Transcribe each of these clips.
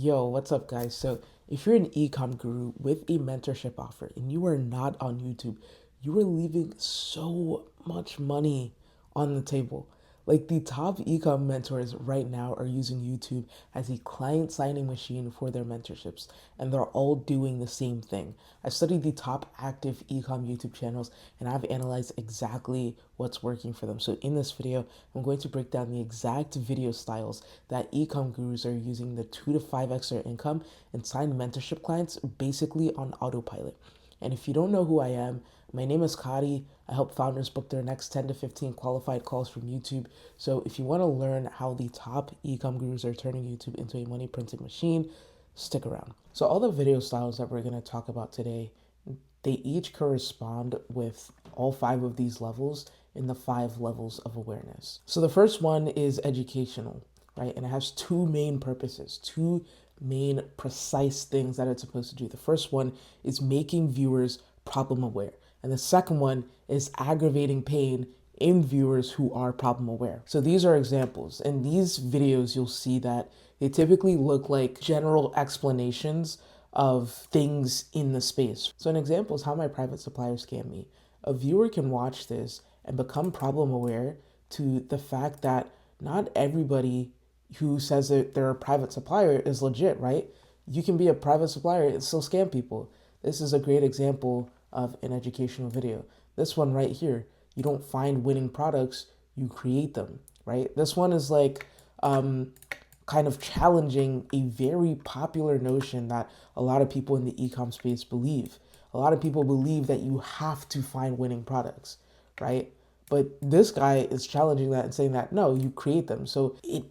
Yo, what's up, guys? So, if you're an ecom guru with a mentorship offer and you are not on YouTube, you are leaving so much money on the table. Like the top ecom mentors right now are using YouTube as a client signing machine for their mentorships, and they're all doing the same thing. I studied the top active ecom YouTube channels and I've analyzed exactly what's working for them. So in this video, I'm going to break down the exact video styles that ecom gurus are using the 2 to 5x their income and sign mentorship clients basically on autopilot. And if you don't know who I am, my name is Kadi. I help founders book their next 10 to 15 qualified calls from YouTube. So if you want to learn how the top ecom gurus are turning YouTube into a money printing machine, stick around. So all the video styles that we're going to talk about today, they each correspond with all 5 of these levels in the 5 levels of awareness. So the first one is educational, right? And it has 2 main purposes, 2 main precise things that it's supposed to do. The first one is making viewers problem aware. And the second one is aggravating pain in viewers who are problem aware. So these are examples. In these videos, you'll see that they typically look like general explanations of things in the space. So an example is how my private supplier scammed me. A viewer can watch this and become problem aware to the fact that not everybody who says that they're a private supplier is legit, right? You can be a private supplier and still scam people. This is a great example of an educational video. This one right here, you don't find winning products, you create them, right? This one is like kind of challenging a very popular notion that a lot of people in the ecom space believe. A lot of people believe that you have to find winning products, right? But this guy is challenging that and saying that, no, you create them. So it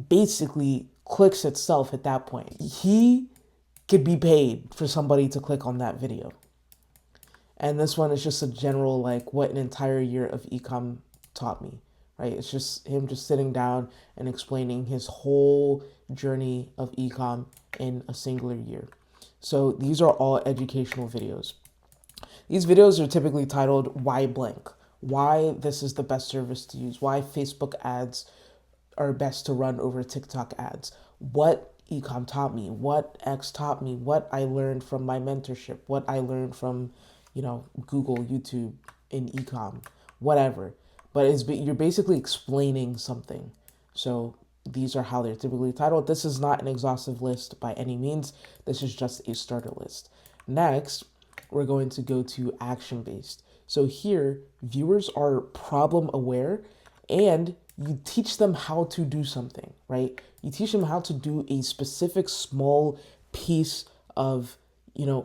basically clicks itself at that point. He could be paid for somebody to click on that video. And this one is just a general, like, what an entire year of ecom taught me, right? It's just him just sitting down and explaining his whole journey of ecom in a singular year. So these are all educational videos. These videos are typically titled Why Blank, why this is the best service to use, why Facebook ads are best to run over TikTok ads, what ecom taught me, what X taught me, what I learned from my mentorship, what I learned from, Google, YouTube, in ecom, whatever. But you're basically explaining something. So these are how they're typically titled. This is not an exhaustive list by any means. This is just a starter list. Next, we're going to go to action-based. So here, viewers are problem aware and you teach them how to do something, right? You teach them how to do a specific small piece of,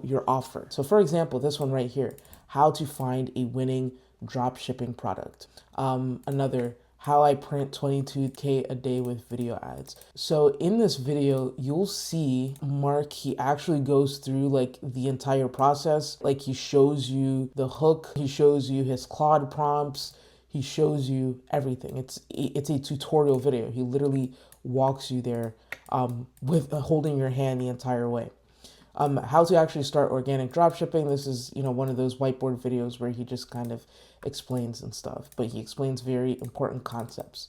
your offer. So for example, this one right here, how to find a winning drop shipping product. Another, how I print 22K a day with video ads. So in this video, you'll see Mark, he actually goes through like the entire process. Like he shows you the hook, he shows you his Claude prompts, he shows you everything. It's a tutorial video. He literally walks you there with holding your hand the entire way. How to actually start organic dropshipping. This is, one of those whiteboard videos where he just kind of explains and stuff, but he explains very important concepts.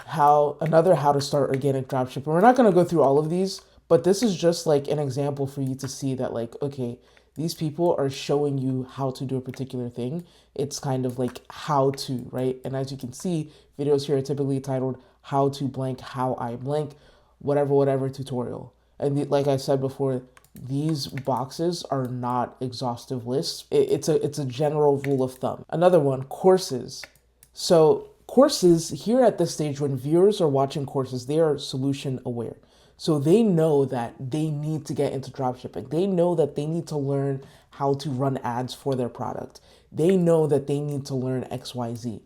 How to start organic dropshipping. We're not going to go through all of these, but this is just like an example for you to see that, like, okay, these people are showing you how to do a particular thing. It's kind of like how to, right? And as you can see, videos here are typically titled how to blank, how I blank, whatever tutorial. And like I said before, these boxes are not exhaustive lists. It's a general rule of thumb. Another one, courses. So courses here at this stage, when viewers are watching courses, they are solution aware. So they know that they need to get into dropshipping. They know that they need to learn how to run ads for their product. They know that they need to learn XYZ.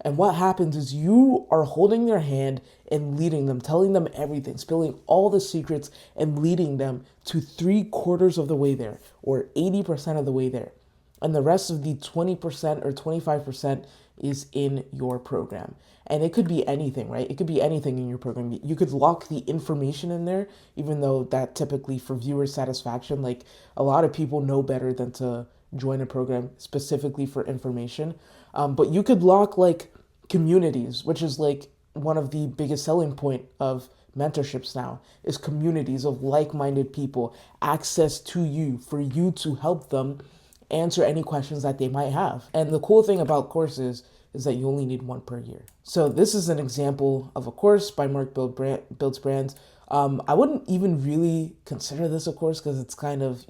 And what happens is you are holding their hand and leading them, telling them everything, spilling all the secrets and leading them to 3/4 of the way there or 80% of the way there. And the rest of the 20% or 25% is in your program. And it could be anything, right? It could be anything in your program. You could lock the information in there, even though that typically for viewer satisfaction, like a lot of people know better than to join a program specifically for information. But you could lock like communities, which is like one of the biggest selling point of mentorships now is communities of like-minded people, access to you for you to help them answer any questions that they might have. And the cool thing about courses is that you only need one per year. So this is an example of a course by Mark Builds Brands. I wouldn't even really consider this a course because it's kind of,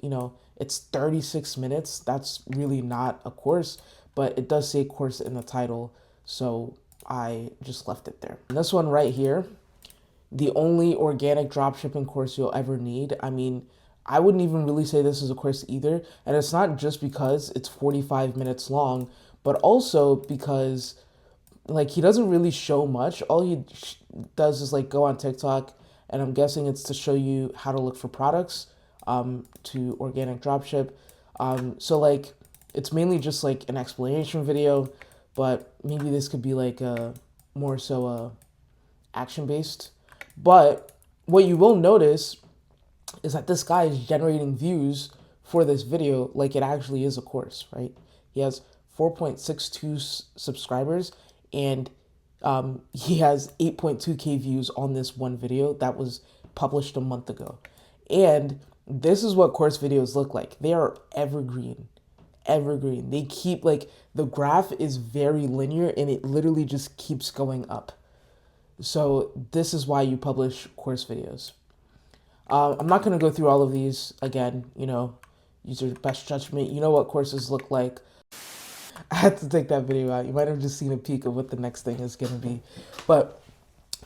it's 36 minutes. That's really not a course, but it does say course in the title. So I just left it there. And this one right here, the only organic dropshipping course you'll ever need. I mean, I wouldn't even really say this is a course either. And it's not just because it's 45 minutes long, but also because like he doesn't really show much. All he does is like go on TikTok, and I'm guessing it's to show you how to look for products to organic dropship. So like it's mainly just like an explanation video, but maybe this could be like a more so a action based. But what you will notice is that this guy is generating views for this video like it actually is a course, right? He has 4.62 subscribers, and he has 8.2K views on this one video that was published a month ago. And this is what course videos look like. They are evergreen. They keep like, the graph is very linear and it literally just keeps going up. So this is why you publish course videos. I'm not going to go through all of these again, use your best judgment. You know what courses look like. I had to take that video out. You might have just seen a peek of what the next thing is going to be. But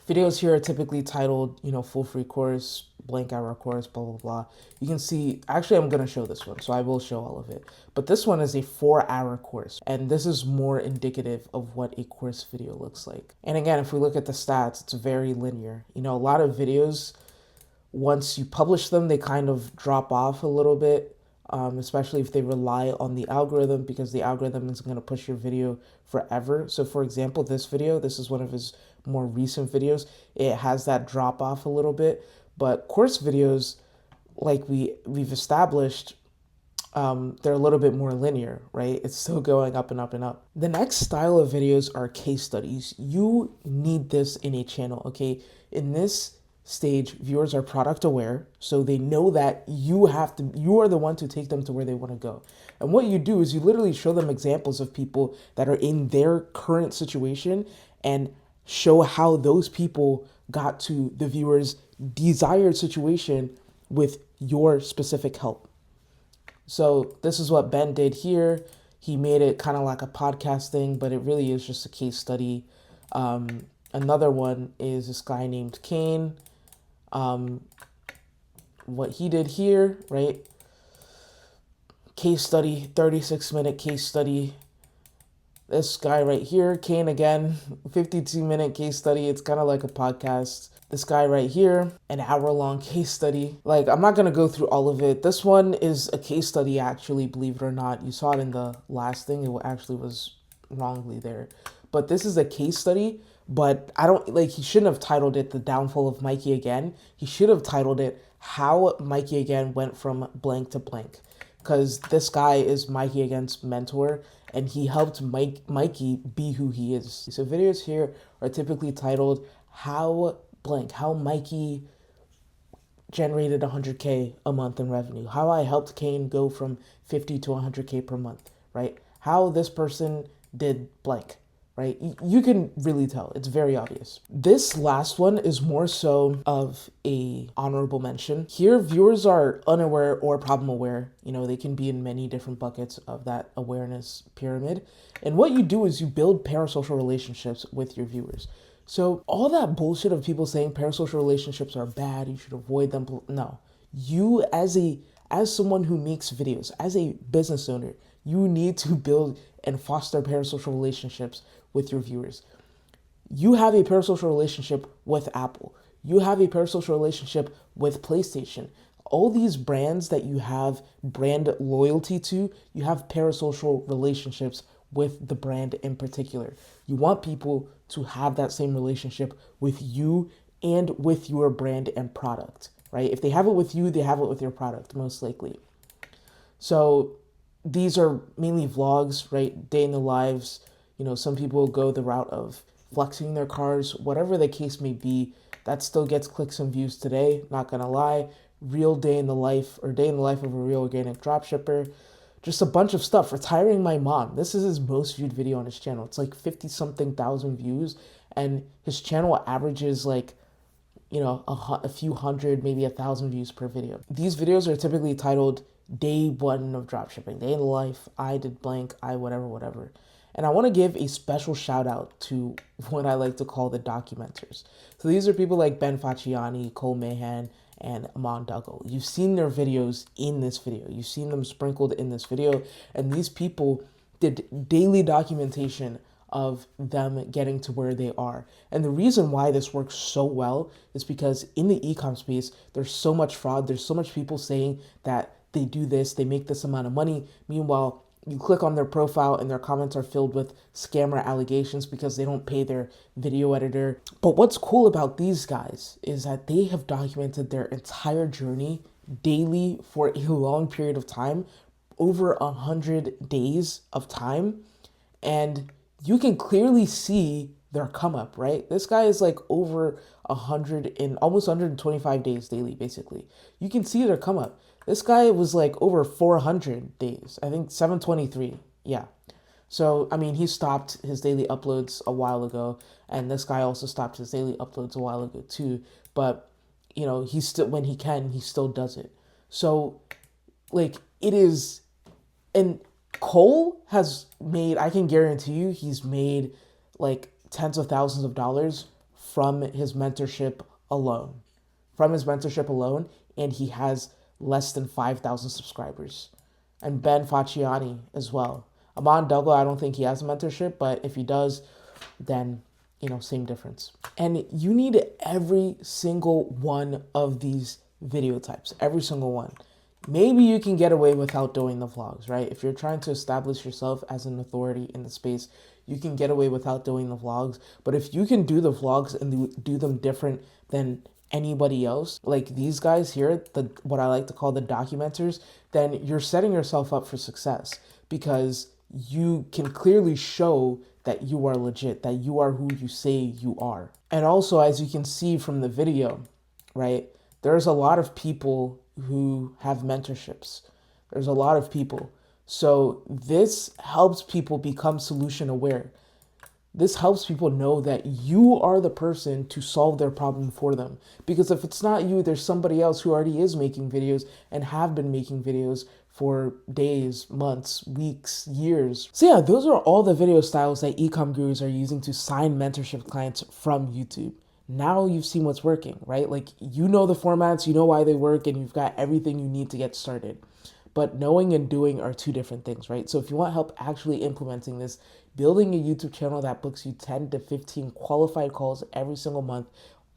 videos here are typically titled, full free course, blank hour course, blah, blah, blah. You can see, actually, I'm going to show this one, so I will show all of it. But this one is a 4-hour course, and this is more indicative of what a course video looks like. And again, if we look at the stats, it's very linear. A lot of videos, once you publish them, they kind of drop off a little bit. Especially if they rely on the algorithm, because the algorithm is going to push your video forever. So for example, this is one of his more recent videos. It has that drop off a little bit, but course videos, like we've established, they're a little bit more linear, right? It's still going up and up and up. The next style of videos are case studies. You need this in a channel, okay? In this stage, viewers are product aware, so they know that you are the one to take them to where they want to go. And what you do is you literally show them examples of people that are in their current situation and show how those people got to the viewer's desired situation with your specific help. So this is what Ben did here. He made it kind of like a podcast thing, but it really is just a case study. Another one is this guy named Kane. What he did here, right? Case study, 36-minute case study. This guy right here, Kane again, 52-minute case study. It's kind of like a podcast. This guy right here, an hour-long case study. Like, I'm not going to go through all of it. This one is a case study, actually, believe it or not. You saw it in the last thing. It actually was wrongly there. But this is a case study. But he shouldn't have titled it The Downfall of Mikey Again. He should have titled it How Mikey Again Went From Blank to Blank. Because this guy is Mikey Again's mentor, and he helped Mikey be who he is. So videos here are typically titled How Mikey generated 100K a month in revenue. How I helped Kane go from 50 to 100K per month, right? How this person did blank. Right? You can really tell. It's very obvious. This last one is more so of a honorable mention. Here, viewers are unaware or problem aware. They can be in many different buckets of that awareness pyramid. And what you do is you build parasocial relationships with your viewers. So all that bullshit of people saying parasocial relationships are bad, you should avoid them. No. You as someone who makes videos, as a business owner, you need to build and foster parasocial relationships with your viewers. You have a parasocial relationship with Apple. You have a parasocial relationship with PlayStation. All these brands that you have brand loyalty to, you have parasocial relationships with the brand in particular. You want people to have that same relationship with you and with your brand and product, right? If they have it with you, they have it with your product, most likely. So these are mainly vlogs, right? Day in the lives. Some people go the route of flexing their cars, whatever the case may be, that still gets clicks and views today, not gonna lie. Real day in the life, or day in the life of a real organic dropshipper. Just a bunch of stuff. Retiring my mom. This is his most viewed video on his channel. It's like 50 something thousand views, and his channel averages like, you know, a few hundred, maybe 1,000 views per video. These videos are typically titled day one of dropshipping, day in the life, I did blank, I whatever, whatever. And I want to give a special shout out to what I like to call the documenters. So these are people like Ben Facciani, Cole Mahan, and Amon Duggal. You've seen their videos in this video. You've seen them sprinkled in this video. And these people did daily documentation of them getting to where they are. And the reason why this works so well is because in the ecom space, there's so much fraud. There's so much people saying that they do this, they make this amount of money. Meanwhile, you click on their profile and their comments are filled with scammer allegations because they don't pay their video editor. But what's cool about these guys is that they have documented their entire journey daily for a long period of time, over 100 days of time. And you can clearly see their come up, right? This guy is like over 100 in almost 125 days daily, basically. You can see their come up. This guy was like over 400 days. I think 723. Yeah. So, I mean, he stopped his daily uploads a while ago, and this guy also stopped his daily uploads a while ago too. But, you know, he still, when he can, he still does it. So, like, it is, and Cole has made, I can guarantee you, he's made like tens of thousands of dollars from his mentorship alone. From his mentorship alone, and he has less than 5,000 subscribers. And Ben Facciani as well. Amon Duggal, I don't think he has a mentorship, but if he does, then, you know, same difference. And you need every single one of these video types, every single one. Maybe you can get away without doing the vlogs, right? If you're trying to establish yourself as an authority in the space, you can get away without doing the vlogs. But if you can do the vlogs and do them different than anybody else, like these guys here, the what I like to call the documenters, then you're setting yourself up for success because you can clearly show that you are legit, that you are who you say you are. And also, as you can see from the video, right, there's a lot of people who have mentorships. There's a lot of people. So this helps people become solution aware. This helps people know that you are the person to solve their problem for them. Because if it's not you, there's somebody else who already is making videos and have been making videos for days, months, weeks, years. So yeah, those are all the video styles that ecom gurus are using to sign mentorship clients from YouTube. Now you've seen what's working, right? Like, you know the formats, you know why they work, and you've got everything you need to get started. But knowing and doing are two different things, right? So if you want help actually implementing this, building a YouTube channel that books you 10 to 15 qualified calls every single month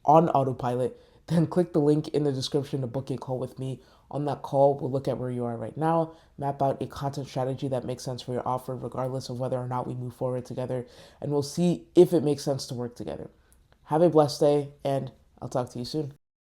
on autopilot, then click the link in the description to book a call with me. On that call, we'll look at where you are right now, map out a content strategy that makes sense for your offer, regardless of whether or not we move forward together, and we'll see if it makes sense to work together. Have a blessed day, and I'll talk to you soon.